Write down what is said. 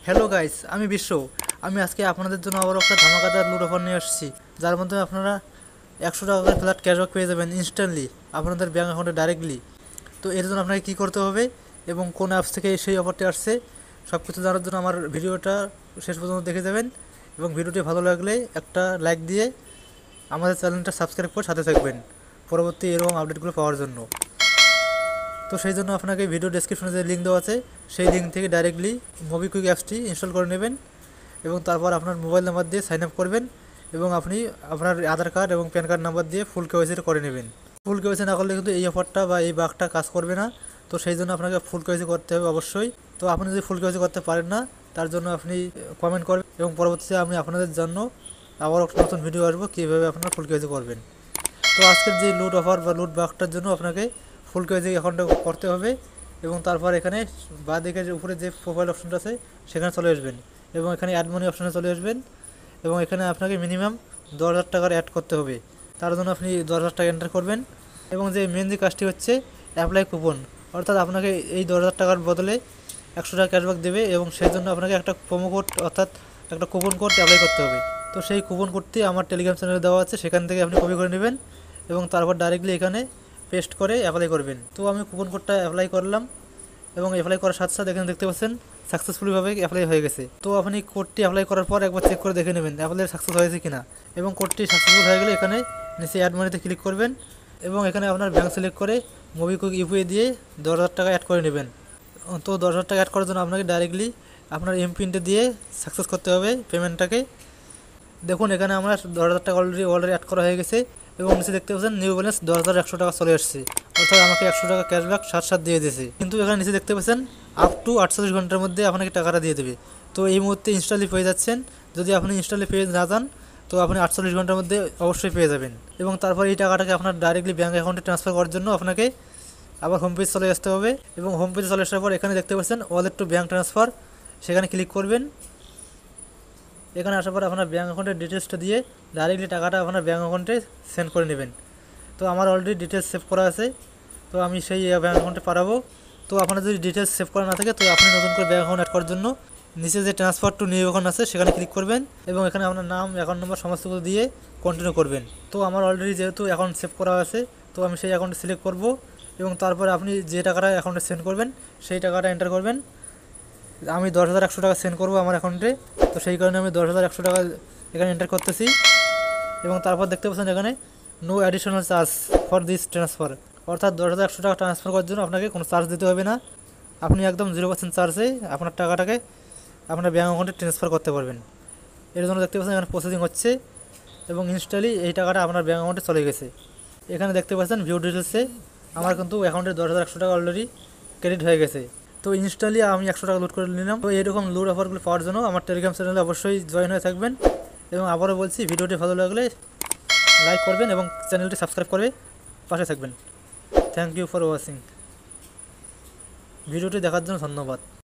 Hello guys, আমি বিশ্ব। আমি আজকে আপনাদের জন্য আবার একটা ধামাকাদার লুট অফার নিয়ে আসছি, যার মধ্যে আপনারা 100 টাকা করে ফ্ল্যাট ক্যাশব্যাক পেয়ে যাবেন ইনস্ট্যান্টলি আপনাদের ব্যাঙ্ক অ্যাকাউন্টে ডাইরেক্টলি। তো এর জন্য আপনাকে কী করতে হবে এবং কোন অ্যাপস থেকে সেই অফারটি আসছে সব কিছু জানার জন্য আমার ভিডিওটা শেষ পর্যন্ত দেখে যাবেন। এবং ভিডিওটি ভালো লাগলে একটা লাইক দিয়ে আমাদের চ্যানেলটা সাবস্ক্রাইব করে সাথে থাকবেন পরবর্তী এরকম আপডেটগুলো পাওয়ার জন্য। তো সেই জন্য আপনাকে ভিডিও ডেসক্রিপশনে যে লিঙ্ক দেওয়া আছে সেই লিঙ্ক থেকে ডাইরেক্টলি মোবিকুইক অ্যাপসটি ইনস্টল করে নেবেন এবং তারপর আপনার মোবাইল নাম্বার দিয়ে সাইন আপ করবেন এবং আপনি আপনার আধার কার্ড এবং প্যান কার্ড নাম্বার দিয়ে ফুল কেওয়াইসি করে নেবেন। ফুল কেওয়াইসি না করলে কিন্তু এই অফারটা বা এই বাগটা কাজ করবে না। তো সেই জন্য আপনাকে ফুল কেওয়াইসি করতে হবে অবশ্যই। তো আপনি যদি ফুল কেওয়াইসি করতে পারেন না, তার জন্য আপনি কমেন্ট করবেন এবং পরবর্তীতে আমি আপনাদের জন্য আবার একটা নতুন ভিডিও আসবো কীভাবে আপনারা ফুল কেওয়াইসি করবেন। তো আজকের যে লুট অফার বা লুট বাগটার জন্য আপনাকে ফুল কেওয়াইসি অ্যাকাউন্টটা করতে হবে এবং তারপর এখানে বা দিকে যে উপরে যে প্রোফাইল অপশনটা আছে সেখানে চলে আসবেন এবং এখানে অ্যাড মানি অপশনে চলে আসবেন এবং এখানে আপনাকে মিনিমাম 10,000 টাকার অ্যাড করতে হবে। তার জন্য আপনি 10,000 টাকা এন্টার করবেন এবং যে মেন যে কাজটি হচ্ছে অ্যাপ্লাই কুপন, অর্থাৎ আপনাকে এই 10,000 টাকার বদলে 100 টাকা ক্যাশব্যাক দেবে এবং সেই জন্য আপনাকে একটা প্রোমো কোড অর্থাৎ একটা কুপন কোড অ্যাপ্লাই করতে হবে। তো সেই কুপন কোডটি আমার টেলিগ্রাম চ্যানেলে দেওয়া আছে, সেখান থেকে আপনি কপি করে নেবেন এবং তারপর ডাইরেক্টলি এখানে পেস্ট করে অ্যাপ্লাই করবেন। তো আমি কুপন কোডটা অ্যাপ্লাই করলাম এবং অ্যাপ্লাই করার সাথে সাথে এখানে দেখতে পাচ্ছেন সাকসেসফুলিভাবে অ্যাপ্লাই হয়ে গেছে। তো আপনি কোডটি অ্যাপ্লাই করার পর একবার চেক করে দেখে নেবেন অ্যাপ্লাই সাকসেস হয়েছে কিনা এবং কোডটি সাকসেসফুল হয়ে গেলে এখানে নিচে অ্যাড মানিতে ক্লিক করবেন এবং এখানে আপনার ব্যাঙ্ক সিলেক্ট করে মোবিকুইক ইউপিআই দিয়ে 10,000 টাকা অ্যাড করে নেবেন। তো 10,000 টাকা অ্যাড করার জন্য আপনাকে ডাইরেক্টলি আপনার এমপিনটা দিয়ে সাকসেস করতে হবে পেমেন্টটাকে। দেখুন এখানে আমার 10,000 টাকা অলরেডি অ্যাড করা হয়ে গেছে এবং নিচে দেখতে পাচ্ছেন নিউ ব্যালেন্স 10,100 টাকা চলে আসছে, অর্থাৎ আমাকে 100 টাকা ক্যাশব্যাক সাথে দিয়ে দিয়েছে। কিন্তু এখানে নিচে দেখতে পাচ্ছেন আপ টু 48 ঘন্টার মধ্যে আপনাকে টাকাটা দিয়ে দেবে। তো এই মুহূর্তে ইনস্টলি পেয়ে যাচ্ছেন, যদি আপনি ইনস্টলি পেয়ে না যান তো আপনি 48 ঘন্টার মধ্যে অবশ্যই পেয়ে যাবেন। এবং তারপর এই টাকাটাকে আপনার ডাইরেক্টলি ব্যাঙ্ক অ্যাকাউন্টে ট্রান্সফার করার জন্য আপনাকে আবার হোম পেজ চলে আসতে হবে এবং হোম পেজে চলে আসার পর এখানে দেখতে পাচ্ছেন ওয়ালেট টু ব্যাঙ্ক ট্রান্সফার, সেখানে ক্লিক করবেন। এখানে আসার পর আপনার ব্যাঙ্ক অ্যাকাউন্টের ডিটেলসটা দিয়ে ডাইরেক্টলি টাকাটা আপনার ব্যাঙ্ক অ্যাকাউন্টে সেন্ড করে নেবেন। তো আমার অলরেডি ডিটেলস সেভ করা আছে, তো আমি সেই ব্যাঙ্ক অ্যাকাউন্টে পাঠাবো। তো আপনার যদি ডিটেলস সেভ করা না থাকে তো আপনি নতুন করে ব্যাঙ্ক অ্যাকাউন্ট অ্যাড করার জন্য নিচে যে ট্রান্সফার টু নিউ অ্যাকাউন্ট আছে সেখানে ক্লিক করবেন এবং এখানে আপনার নাম অ্যাকাউন্ট নম্বর সমস্ত কিছু দিয়ে কন্টিনিউ করবেন। তো আমার অলরেডি যেহেতু অ্যাকাউন্ট সেভ করা আছে তো আমি সেই অ্যাকাউন্টে সিলেক্ট করব এবং তারপরে আপনি যে টাকাটা অ্যাকাউন্টে সেন্ড করবেন সেই টাকাটা এন্টার করবেন। আমি 10,100 টাকা সেন্ড করবো আমার অ্যাকাউন্টে, তো সেই কারণে আমি 10,100 টাকা এখানে এন্টার করতেছি এবং তারপর দেখতে পাচ্ছেন এখানে no additional charge for this transfer, অর্থাৎ 10,100 টাকা ট্রান্সফার করার জন্য আপনাকে কোনো চার্জ দিতে হবে না। আপনি একদম 0% চার্জে আপনার টাকাটাকে আপনার ব্যাঙ্ক অ্যাকাউন্টে ট্রান্সফার করতে পারবেন। এর জন্য দেখতে পাচ্ছেন এখানে প্রসেসিং হচ্ছে এবং ইনস্ট্যান্টলি এই টাকাটা আপনার ব্যাঙ্ক অ্যাকাউন্টে চলে গেছে। এখানে দেখতে পাচ্ছেন ভিউ ডিটেলসে আমার কিন্তু অ্যাকাউন্টে 10,100 টাকা অলরেডি ক্রেডিট হয়ে গেছে। তো ইনস্ট্যান্টলি আমি 100 টাকা লুট করে নিলাম। তো এরকম লুট অফারগুলো পাওয়ার জন্য আমার টেলিগ্রাম চ্যানেলে অবশ্যই জয়েন হয়ে থাকবেন এবং আবারও বলছি ভিডিওটি ভালো লাগলে লাইক করবেন এবং চ্যানেলটি সাবস্ক্রাইব করে পাশে থাকবেন। Thank you for watching. ভিডিওটি দেখার জন্য ধন্যবাদ।